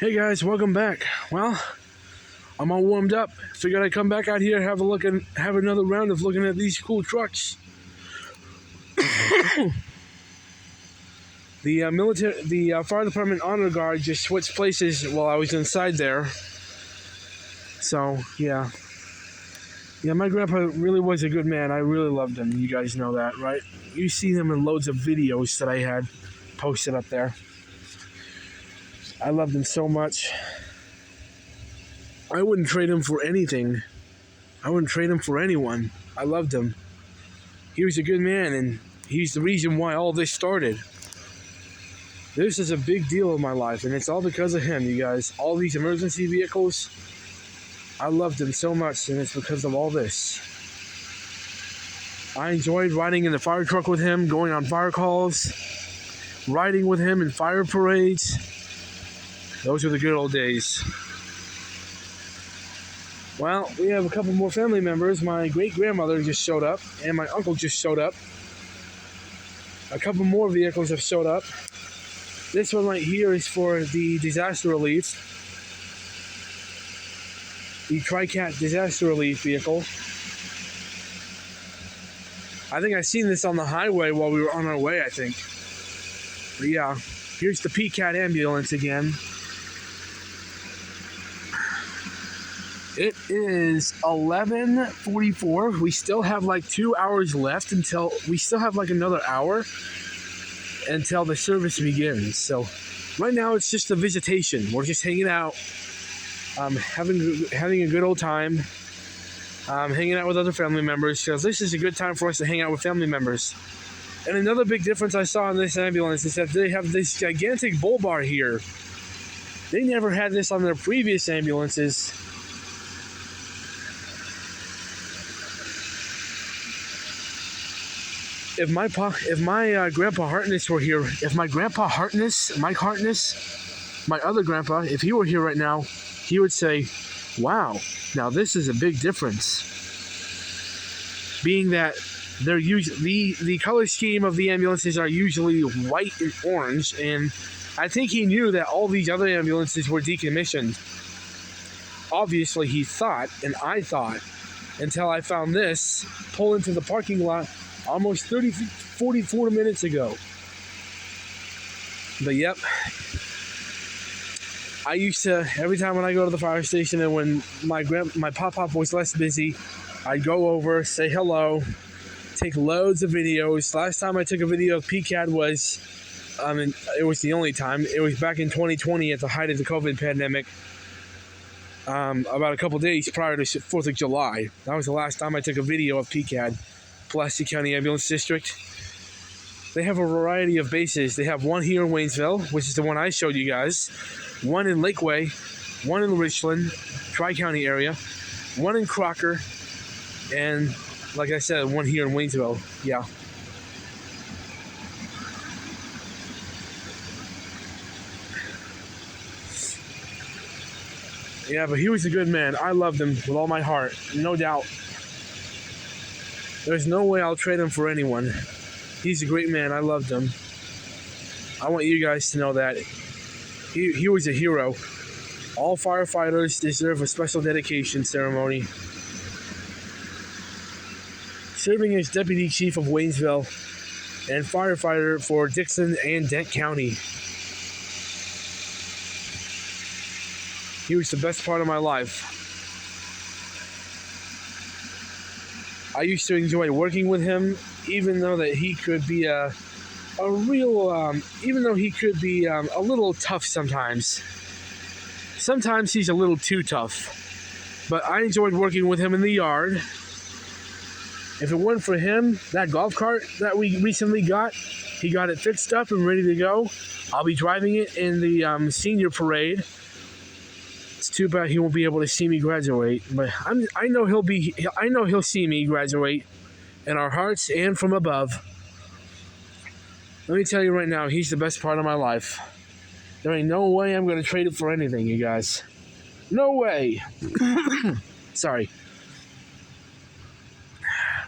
Hey guys, welcome back. Well, I'm all warmed up. Figured I'd come back out here, have a look, and have another round of looking at these cool trucks. The fire department honor guard just switched places while I was inside there. So yeah, my grandpa really was a good man. I really loved him. You guys know that, right? You see him in loads of videos that I had posted up there. I loved him so much. I wouldn't trade him for anything. I wouldn't trade him for anyone. I loved him. He was a good man, and he's the reason why all this started. This is a big deal in my life, and it's all because of him, you guys. All these emergency vehicles, I loved him so much, and it's because of all this. I enjoyed riding in the fire truck with him, going on fire calls, riding with him in fire parades. Those were the good old days. Well, we have a couple more family members. My great-grandmother just showed up, and my uncle just showed up. A couple more vehicles have showed up. This one right here is for the disaster relief. The Tri-Cat disaster relief vehicle. I think I seen this on the highway while we were on our way, I think. But yeah, here's the P-Cat ambulance again. It is 11:44. We still have like 2 hours left until we still have like another hour until the service begins. So right now it's just a visitation. We're just hanging out, having a good old time, hanging out with other family members, because this is a good time for us to hang out with family members. And another big difference I saw in this ambulance is that they have this gigantic bull bar here. They never had this on their previous ambulances. If my grandpa Hartness were here, if my grandpa Hartness, Mike Hartness, my other grandpa, if he were here right now, he would say, wow, now this is a big difference. Being that they're the color scheme of the ambulances are usually white and orange, and I think he knew that all these other ambulances were decommissioned. Obviously he thought, and I thought, until I found this pull into the parking lot almost 44 minutes ago. But yep, I used to, every time when I go to the fire station and when my pop-pop was less busy, I'd go over, say hello, take loads of videos. Last time I took a video of PCAD was, it was the only time, it was back in 2020 at the height of the COVID pandemic. About a couple days prior to 4th of July. That was the last time I took a video of PCAD. Pulaski County Ambulance District. They have a variety of bases. They have one here in Waynesville, which is the one I showed you guys, one in Lakeway, one in Richland, Tri-County area, one in Crocker, and like I said, one here in Waynesville. Yeah. Yeah, but he was a good man. I loved him with all my heart, no doubt. There's no way I'll trade him for anyone. He's a great man. I loved him. I want you guys to know that. He was a hero. All firefighters deserve a special dedication ceremony. Serving as Deputy Chief of Waynesville and firefighter for Dixon and Dent County. He was the best part of my life. I used to enjoy working with him, even though that he could be a little tough sometimes. Sometimes he's a little too tough. But I enjoyed working with him in the yard. If it weren't for him, that golf cart that we recently got, he got it fixed up and ready to go. I'll be driving it in the senior parade. It's too bad he won't be able to see me graduate, but I know he'll see me graduate in our hearts and from above. Let me tell you right now, he's the best part of my life. There ain't no way I'm going to trade it for anything, you guys. No way. Sorry.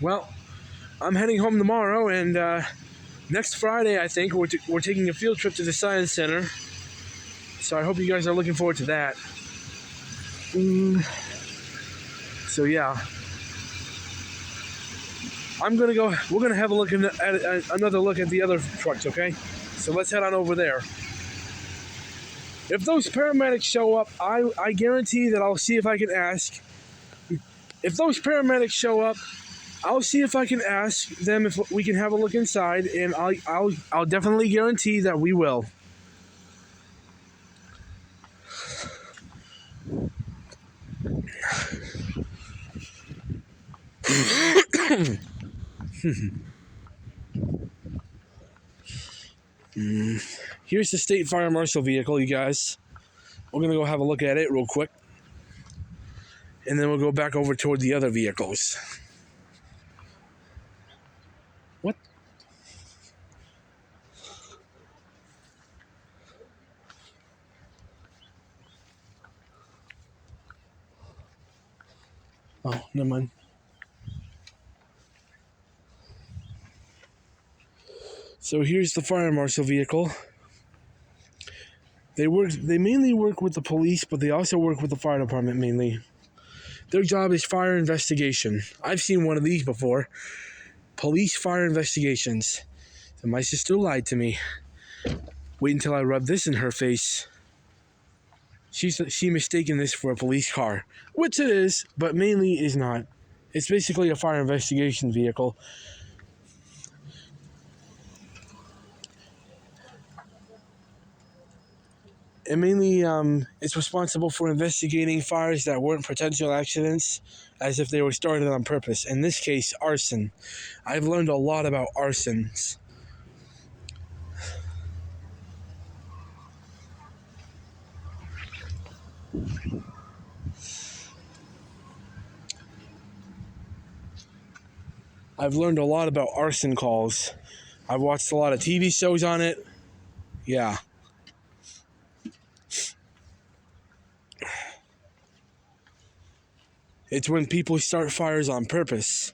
Well, I'm heading home tomorrow, and next Friday, I think, we're taking a field trip to the Science Center. So I hope you guys are looking forward to that. So yeah, we're gonna have a look at another look at the other trucks, okay? So let's head on over there. If those paramedics show up, I guarantee that I'll see if I can ask. If those paramedics show up, I'll see if I can ask them if we can have a look inside, and I'll definitely guarantee that we will. Here's the state fire marshal vehicle, you guys. We're gonna go have a look at it real quick, and then we'll go back over toward the other vehicles. What? Oh, never mind. So here's the fire marshal vehicle. They mainly work with the police, but they also work with the fire department mainly. Their job is fire investigation. I've seen one of these before. Police fire investigations. So my sister lied to me. Wait until I rub this in her face. She mistaken this for a police car, which it is, but mainly is not. It's basically a fire investigation vehicle. And mainly, it's responsible for investigating fires that weren't potential accidents, as if they were started on purpose. In this case, arson. I've learned a lot about arsons. I've learned a lot about arson calls. I've watched a lot of TV shows on it. Yeah. It's when people start fires on purpose.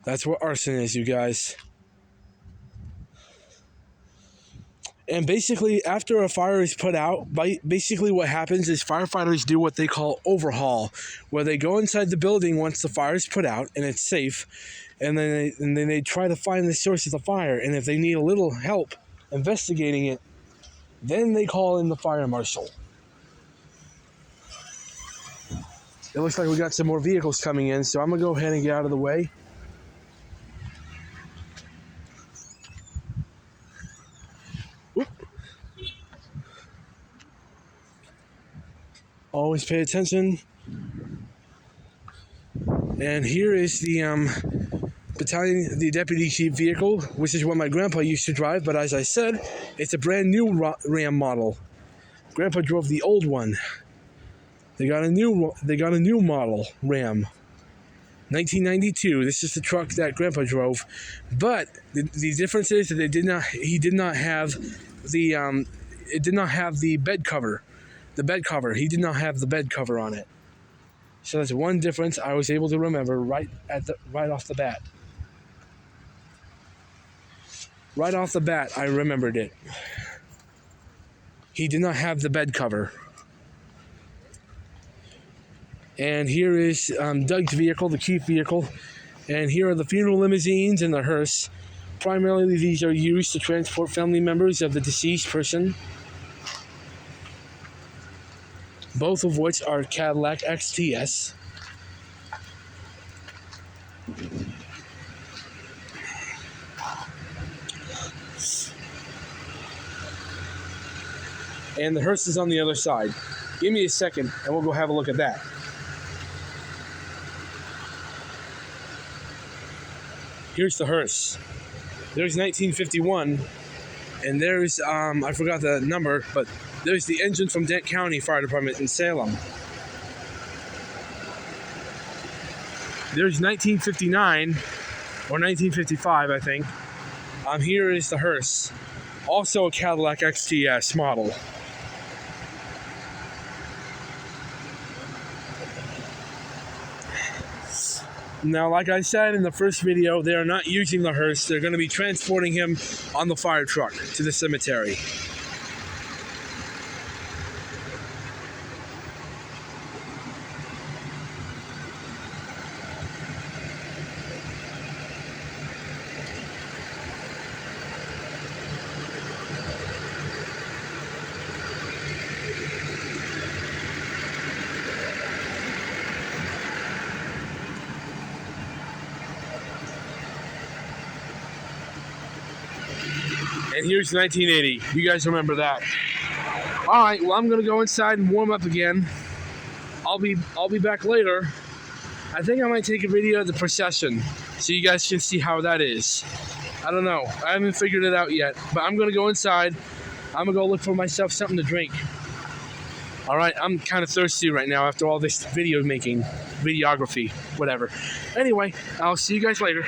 That's what arson is, you guys. And basically, after a fire is put out, basically what happens is firefighters do what they call overhaul, where they go inside the building once the fire is put out and it's safe, and then they try to find the source of the fire. And if they need a little help investigating it, then they call in the fire marshal. It looks like we got some more vehicles coming in, so I'm going to go ahead and get out of the way. Whoop. Always pay attention. And here is the battalion, the deputy chief vehicle, which is what my grandpa used to drive, but as I said, it's a brand new Ram model. Grandpa drove the old one. They got a new model Ram, 1992. This is the truck that Grandpa drove, but the difference is that it did not have the bed cover. The bed cover. He did not have the bed cover on it. So that's one difference I was able to remember right off the bat. Right off the bat, I remembered it. He did not have the bed cover. And here is Doug's vehicle, the chief vehicle. And here are the funeral limousines and the hearse. Primarily, these are used to transport family members of the deceased person, both of which are Cadillac XTS. And the hearse is on the other side. Give me a second, and we'll go have a look at that. Here's the hearse. There's 1951, and there's, I forgot the number, but there's the engine from Dent County Fire Department in Salem. There's 1959, or 1955, I think. Here is the hearse. Also a Cadillac XTS model. Now, like I said in the first video, they are not using the hearse. They're going to be transporting him on the fire truck to the cemetery. And here's 1980. You guys remember that? All right. Well, I'm gonna go inside and warm up again. I'll be back later. I think I might take a video of the procession so you guys can see how that is. I don't know. I haven't figured it out yet. But I'm gonna go inside. I'm gonna go look for myself something to drink. All right. I'm kind of thirsty right now after all this videography, whatever. Anyway, I'll see you guys later.